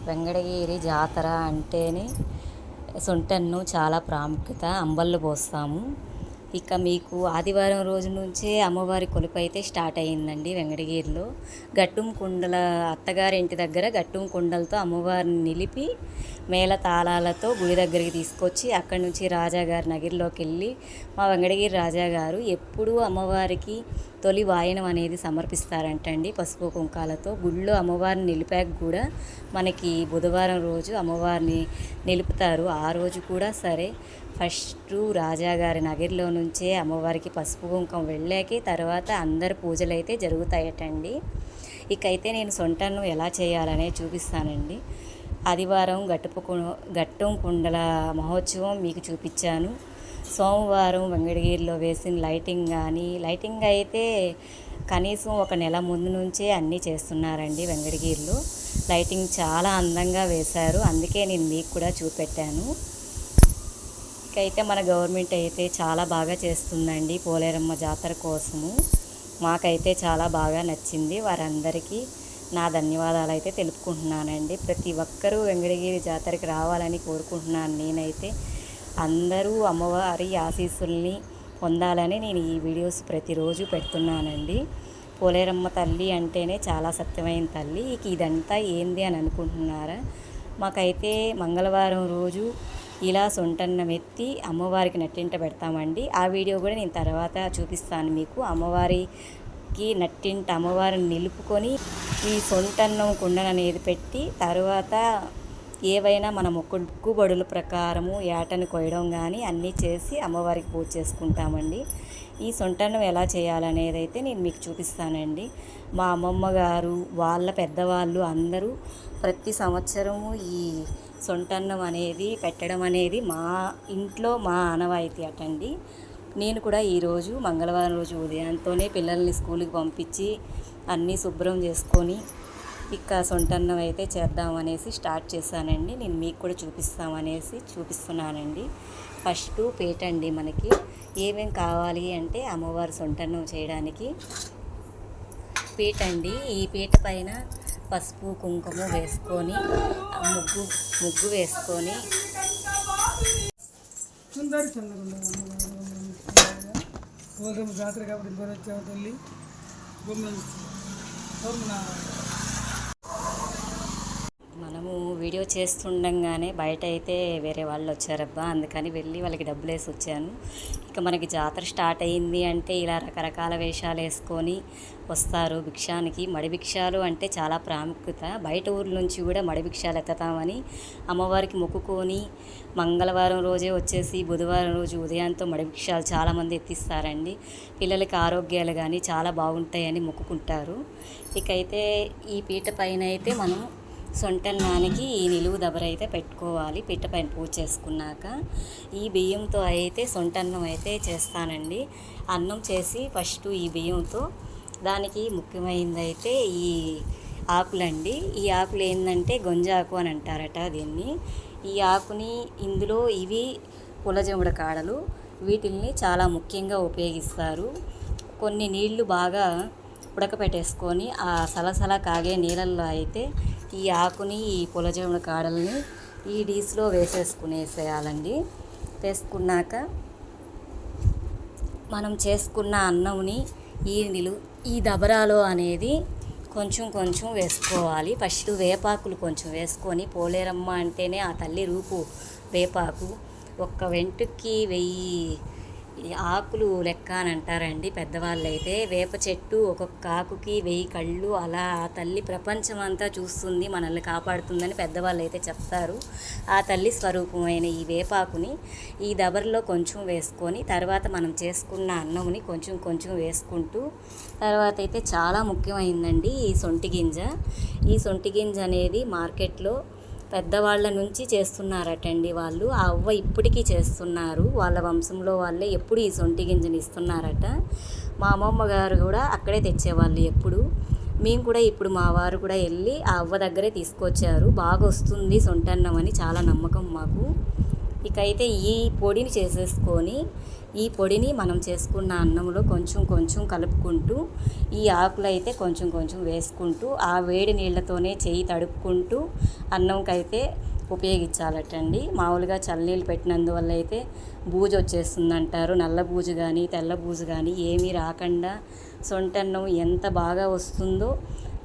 వెంకటగిరి జాతర అంటేనే సొంటన్నం చాలా ప్రాముఖ్యత. అంబళ్ళు పోస్తాము. ఇక మీకు ఆదివారం రోజు నుంచే అమ్మవారి కొలుపు అయితే స్టార్ట్ అయ్యిందండి వెంకటగిరిలో. గట్టుం కుండల అత్తగారింటి దగ్గర గట్టుం కుండలతో అమ్మవారిని నిలిపి మేళ తాళాలతో గుడి దగ్గరికి తీసుకొచ్చి అక్కడి నుంచి రాజాగారి నగిరిలోకి వెళ్ళి మా వెంకటగిరి రాజాగారు ఎప్పుడూ అమ్మవారికి తొలి వాయనం అనేది సమర్పిస్తారంటండి పసుపు కుంకాలతో. గుళ్ళో అమ్మవారిని నిలిపాక కూడా మనకి బుధవారం రోజు అమ్మవారిని నిలుపుతారు. ఆ రోజు కూడా సరే ఫస్ట్ రాజాగారి నగిరిలో నుంచే అమ్మవారికి పసుపు కుంకం వెళ్ళాకే తర్వాత అందరు పూజలు అయితే జరుగుతాయటండి. ఇకైతే నేను సొంటన్నం ఎలా చేయాలనే చూపిస్తానండి. ఆదివారం గట్టం కుండల మహోత్సవం మీకు చూపించాను. సోమవారం వెంకటగిరిలో వేసిన లైటింగ్ అయితే కనీసం ఒక నెల ముందు నుంచే అన్నీ చేస్తున్నారండి వెంకటగిరిలో. లైటింగ్ చాలా అందంగా వేశారు, అందుకే నేను మీకు కూడా చూపెట్టాను. ఇకైతే మన గవర్నమెంట్ అయితే చాలా బాగా చేస్తుందండి పోలేరమ్మ జాతర కోసము. మాకైతే చాలా బాగా నచ్చింది. వారందరికీ నా ధన్యవాదాలు అయితే తెలుపుకుంటున్నానండి. ప్రతి ఒక్కరూ వెంకటగిరి జాతరకి రావాలని కోరుకుంటున్నాను. నేనైతే అందరూ అమ్మవారి ఆశీస్సుల్ని పొందాలని నేను ఈ వీడియోస్ ప్రతిరోజు పెడుతున్నానండి. పోలేరమ్మ తల్లి అంటేనే చాలా సత్యమైన తల్లి. ఇదంతా ఏంది అని అనుకుంటున్నారా? మాకైతే మంగళవారం రోజు ఇలా సొంటన్నం ఎత్తి అమ్మవారికి నట్టింట పెడతామండి. ఆ వీడియో కూడా నేను తర్వాత చూపిస్తాను మీకు. అమ్మవారికి నట్టింట అమ్మవారిని నిలుపుకొని ఈ సొంటన్నం కుండను అనేది పెట్టి తర్వాత ఏవైనా మన మొక్కుబడుల ప్రకారము ఏటను కొయ్యడం కానీ అన్నీ చేసి అమ్మవారికి పూజ చేసుకుంటామండి. ఈ సొంటన్నం ఎలా చేయాలనేది అయితే నేను మీకు చూపిస్తానండి. మా అమ్మమ్మ గారు వాళ్ళ పెద్దవాళ్ళు అందరూ ప్రతి సంవత్సరము ఈ సొంటన్నం అనేది పెట్టడం అనేది మా ఇంట్లో మా ఆనవాయితీ అటండి. నేను కూడా ఈరోజు మంగళవారం రోజు ఉదయంతోనే పిల్లల్ని స్కూల్కి పంపించి అన్నీ శుభ్రం చేసుకొని ఇక సొంటన్నం అయితే చేద్దామనేసి స్టార్ట్ చేశానండి. నేను మీకు కూడా చూపిస్తున్నానండి. ఫస్ట్ పీట అండి. మనకి ఏమేం కావాలి అంటే అమ్మవారి సొంటన్నం చేయడానికి పీట అండి. ఈ పీట పైన పసుపు కుంకుమ వేసుకొని ముగ్గు వేసుకొని జాతర కాబట్టి మనము వీడియో చేస్తుండగానే బయట అయితే వేరే వాళ్ళు వచ్చారబ్బా, అందుకని వెళ్ళి వాళ్ళకి డబ్బులు వేసి వచ్చాను. ఇక మనకి జాతర స్టార్ట్ అయ్యింది అంటే ఇలా రకరకాల వేషాలు వేసుకొని వస్తారు భిక్షానికి. మడి భిక్షాలు అంటే చాలా ప్రాముఖ్యత. బయట ఊర్ల నుంచి కూడా మడి భిక్షాలు ఎత్తుతామని అమ్మవారికి మొక్కుకొని మంగళవారం రోజే వచ్చేసి బుధవారం రోజు ఉదయంతో మడి భిక్షాలు చాలామంది ఎత్తిస్తారండి. పిల్లలకి ఆరోగ్యాలు కానీ చాలా బాగుంటాయని మొక్కుకుంటారు. ఇకైతే ఈ పీట పైన అయితే మనం సొంటన్నానికి ఈ నిలువు దబర అయితే పెట్టుకోవాలి. పీట పైన పూజ చేసుకున్నాక ఈ బియ్యంతో అయితే సొంటన్నం అయితే చేస్తానండి. అన్నం చేసి ఫస్ట్ ఈ బియ్యంతో దానికి ముఖ్యమైనది అయితే ఈ ఆకులండి. ఈ ఆకులు ఏంటంటే గొంజాకు అని అంటారట దీన్ని. ఈ ఆకుని ఇందులో ఇవి పుల్లజముడ కాడలు, వీటిల్ని చాలా ముఖ్యంగా ఉపయోగిస్తారు. కొన్ని నీళ్లు బాగా ఉడకపెట్టేసుకొని ఆ సలసల కాగే నీళ్ళల్లో అయితే ఈ ఆకుని ఈ పుల్లజముడ కాడల్ని ఈ డీస్లో వేసేయాలండి. వేసుకున్నాక మనం చేసుకున్న అన్నంని ఈ దబరాలో అనేది కొంచెం వేసుకోవాలి. ఫస్ట్ వేపాకులు కొంచెం వేసుకొని, పోలేరమ్మ అంటేనే ఆ తల్లి రూపు వేపాకు. ఒక్క వెంటుకి 1000 ఆకులు లెక్క అని అంటారండి పెద్దవాళ్ళు అయితే. వేప చెట్టు ఒక్కొక్క ఆకుకి 1000 కళ్ళు. అలా ఆ తల్లి ప్రపంచం అంతా చూస్తుంది, మనల్ని కాపాడుతుందని పెద్దవాళ్ళు అయితే చెప్తారు. ఆ తల్లి స్వరూపమైన ఈ వేపాకుని ఈ దబర్లో కొంచెం వేసుకొని తర్వాత మనం చేసుకున్న అన్నంని కొంచెం వేసుకుంటూ తర్వాత అయితే చాలా ముఖ్యమైందండి ఈ సొంటి గింజ. ఈ సొంటి గింజ అనేది మార్కెట్లో పెద్దవాళ్ళ నుంచి చేస్తున్నారటండి వాళ్ళు. ఆ అవ్వ ఇప్పటికీ చేస్తున్నారు. వాళ్ళ వంశంలో వాళ్ళే ఎప్పుడు ఈ సొంటి గింజని ఇస్తున్నారట. మా అమ్మమ్మ గారు కూడా అక్కడే తెచ్చేవాళ్ళు ఎప్పుడు. మేము కూడా ఇప్పుడు మా వారు కూడా వెళ్ళి ఆ అవ్వ దగ్గరే తీసుకొచ్చారు. బాగా వస్తుంది సొంటన్నం అని చాలా నమ్మకం మాకు. ఇకైతే ఈ పొడిని చేసేసుకొని ఈ పొడిని మనం చేసుకున్న అన్నంలో కొంచెం కొంచెం కలుపుకుంటూ ఈ ఆకులు అయితే కొంచెం కొంచెం వేసుకుంటూ ఆ వేడి నీళ్ళతోనే చెయ్యి తడుపుకుంటూ అన్నంకైతే ఉపయోగించాలటండి. మామూలుగా చల్లనీళ్ళు పెట్టినందువల్ల అయితే బూజు వచ్చేస్తుందంటారు. నల్ల బూజు కానీ తెల్ల బూజు కానీ ఏమీ రాకుండా సొంటన్నం ఎంత బాగా వస్తుందో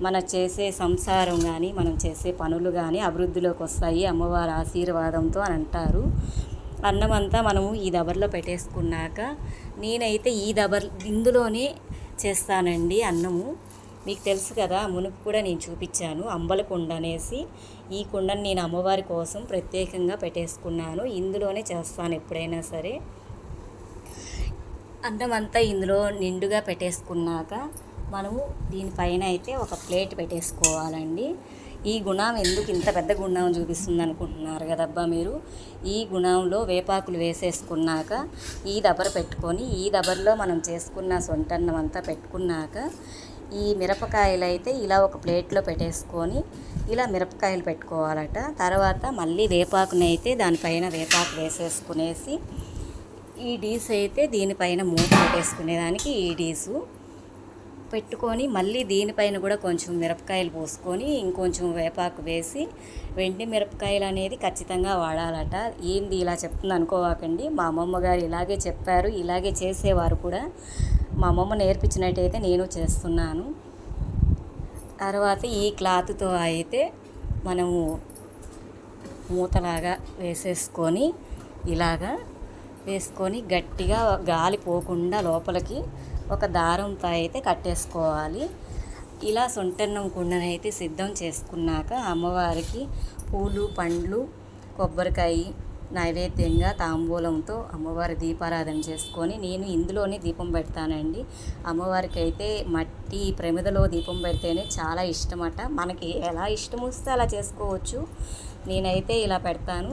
మన చేసే సంసారం కానీ మనం చేసే పనులు కానీ అభివృద్ధిలోకి వస్తాయి అమ్మవారి ఆశీర్వాదంతో అని అంటారు. అన్నం అంతా మనము ఈ దబర్లో పెట్టేసుకున్నాక నేనైతే ఇందులోనే చేస్తానండి అన్నము. మీకు తెలుసు కదా, మునుపు కూడా నేను చూపించాను అంబల కుండ అనేసి. ఈ కుండను నేను అమ్మవారి కోసం ప్రత్యేకంగా పెట్టేసుకున్నాను. ఇందులోనే చేస్తాను ఎప్పుడైనా సరే. అన్నం అంతా ఇందులో నిండుగా పెట్టేసుకున్నాక మనము దీనిపైన అయితే ఒక ప్లేట్ పెట్టేసుకోవాలండి. ఈ గుణం ఎందుకు ఇంత పెద్ద గుణం చూపిస్తుంది అనుకుంటున్నారు కదబ్బా మీరు. ఈ గుణంలో వేపాకులు వేసేసుకున్నాక ఈ దబర పెట్టుకొని ఈ దబరలో మనం చేసుకున్న సొంటన్నం అంతా పెట్టుకున్నాక ఈ మిరపకాయలు అయితే ఇలా ఒక ప్లేట్లో పెట్టేసుకొని ఇలా మిరపకాయలు పెట్టుకోవాలట. తర్వాత మళ్ళీ వేపాకుని అయితే దానిపైన వేపాకు వేసేసుకునేసి ఈ డీస్ అయితే దీనిపైన మూత పెట్టేసుకునేదానికి ఈ డీసు పెట్టుకొని మళ్ళీ దీనిపైన కూడా కొంచెం మిరపకాయలు పోసుకొని ఇంకొంచెం వేపాకు వేసి వెండి మిరపకాయలు అనేది ఖచ్చితంగా వాడాలట. ఏంది ఇలా చెప్తుంది అనుకోవాకండి, మా అమ్మమ్మ గారు ఇలాగే చెప్పారు, ఇలాగే చేసేవారు కూడా. మా అమ్మమ్మ నేర్పించినట్టయితే నేను చేస్తున్నాను. తర్వాత ఈ క్లాత్తో అయితే మనము మూతలాగా వేసేసుకొని ఇలాగా వేసుకొని గట్టిగా గాలి పోకుండా లోపలికి ఒక దారంతో అయితే కట్టేసుకోవాలి. ఇలా సొంటన్నం కుండనైతే సిద్ధం చేసుకున్నాక అమ్మవారికి పూలు పండ్లు కొబ్బరికాయ నైవేద్యంగా తాంబూలంతో అమ్మవారి దీపారాధన చేసుకొని నేను ఇందులోనే దీపం పెడతానండి. అమ్మవారికి అయితే మట్టి ప్రమిదలో దీపం పెడితేనే చాలా ఇష్టమట. మనకి ఎలా ఇష్టం వస్తే అలా చేసుకోవచ్చు. నేనైతే ఇలా పెడతాను.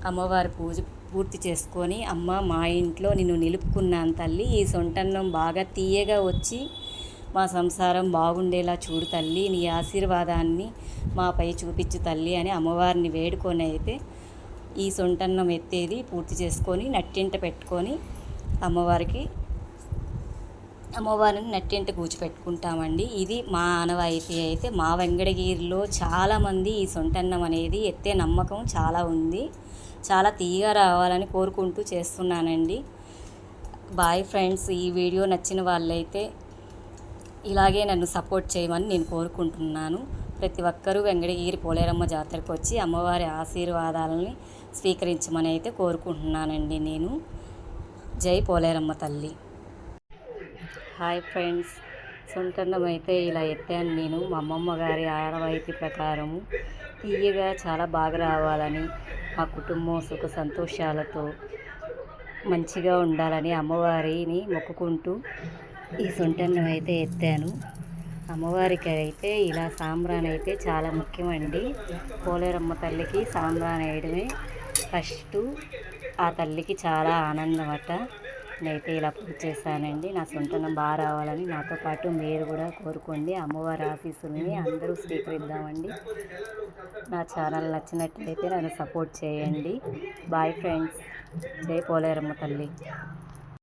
అమ్మవారి పూజ పూర్తి చేసుకొని, అమ్మ మా ఇంట్లో నిన్ను నిలుపుకున్నాను తల్లి, ఈ సొంటన్నం బాగా తీయగా వచ్చి మా సంసారం బాగుండేలా చూడు తల్లి, నీ ఆశీర్వాదాన్ని మాపై చూపించు తల్లి అని అమ్మవారిని వేడుకొని అయితే ఈ సొంటన్నం ఎత్తేది పూర్తి చేసుకొని నట్టింట పెట్టుకొని అమ్మవారిని నట్టింట కూర్చోపెట్టుకుంటామండి. ఇది మా ఆనవాయితీ. అయితే మా వెంకటగిరిలో చాలామంది ఈ సొంటన్నం అనేది ఎత్తే నమ్మకం చాలా ఉంది. చాలా తీయగా రావాలని కోరుకుంటూ చేస్తున్నానండి. Bye friends. ఈ వీడియో నచ్చిన వాళ్ళైతే ఇలాగే నన్ను సపోర్ట్ చేయమని నేను కోరుకుంటున్నాను. ప్రతి ఒక్కరూ వెంకటగిరి పోలేరమ్మ జాతరకు వచ్చి అమ్మవారి ఆశీర్వాదాలని స్వీకరించమని అయితే కోరుకుంటున్నానండి నేను. జై పోలేరమ్మ తల్లి. Hi friends. సొంటన్నం అయితే ఇలా ఎత్తాను నేను మా అమ్మమ్మ గారి ఆనవాయితీ ప్రకారము. తీయగా చాలా బాగా రావాలని, మా కుటుంబం సుఖ సంతోషాలతో మంచిగా ఉండాలని అమ్మవారిని మొక్కుకుంటూ ఈ సొంటన్నం అయితే ఎత్తాను. అమ్మవారికి అయితే ఇలా సాంబ్రాణి అయితే చాలా ముఖ్యమండి. పోలేరమ్మ తల్లికి సాంబ్రాణి వేయడమే ఫస్ట్. ఆ తల్లికి చాలా ఆనందం అట. నేనైతే ఇలా పూజ చేశానండి. నా సొంతనం బాగా రావాలని నాతో పాటు మీరు కూడా కోరుకోండి. అమ్మవారి ఆశీస్సులని అందరూ స్వీకరిద్దామండి. నా ఛానల్ నచ్చినట్లయితే నన్ను సపోర్ట్ చేయండి. Bye friends. జై పోలేరమ్మ తల్లి.